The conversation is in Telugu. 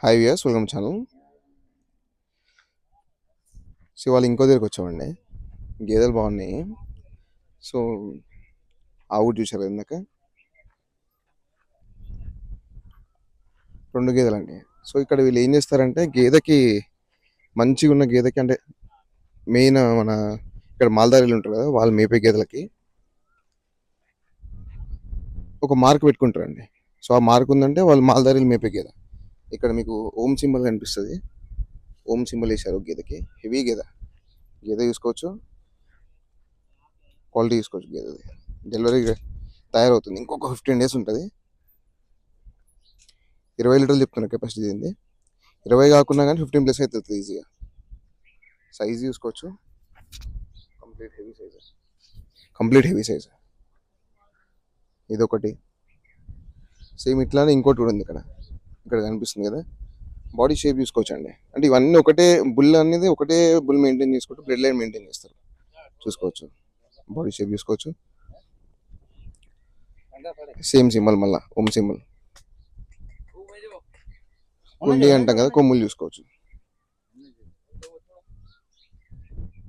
Hi viewers, welcome channel. So వాళ్ళు ఇంకో దగ్గరికి వచ్చామండి. గేదెలు బాగున్నాయి. సో ఆ ఊరు చూసారు ఇందాక, 2 గేదెలండి. సో ఇక్కడ వీళ్ళు ఏం చేస్తారంటే మంచిగా ఉన్న గేదెకి అంటే మెయిన్ మన ఇక్కడ మాల్దారీలు ఉంటారు కదా, వాళ్ళు మేపే గేదెలకి ఒక మార్క్ పెట్టుకుంటారండి. సో ఆ మార్క్ ఉందంటే వాళ్ళు మాల్దారీలు మేపే గేదె. ఇక్కడ మీకు ఓం సింబల్ కనిపిస్తుంది. ఓం సింబల్ వేశారు గేదెకి. హెవీ గేదె. గేదె చూసుకోవచ్చు, క్వాలిటీ చూసుకోవచ్చు. గేదెది డెలివరీ తయారవుతుంది, ఇంకొక 15 days ఉంటుంది. 20 లీటర్లు చెప్తున్నారు కెపాసిటీ దీనిది. 20 కాకుండా కానీ 15+ అవుతుంది ఈజీగా. సైజ్ చూసుకోవచ్చు, కంప్లీట్ హెవీ సైజ్. ఇదొకటి. సేమ్ ఇట్లానే ఇంకోటి కూడా ఉంది ఇక్కడ. ఇక్కడ కనిపిస్తుంది కదా, బాడీ షేప్ చూసుకోవచ్చు అండి. అంటే ఇవన్నీ ఒకటే బుల్ అనేది, ఒకటే బుల్ మెయింటైన్ చేసుకుంటూ బ్లడ్ లైన్ మెయింటైన్ చేస్తారు. చూసుకోవచ్చు, బాడీ షేప్ చూసుకోవచ్చు. సేమ్ సింబల్, మళ్ళా ఓం సింబల్. కుండి అంటాం కదా, కొమ్ములు చూసుకోవచ్చు.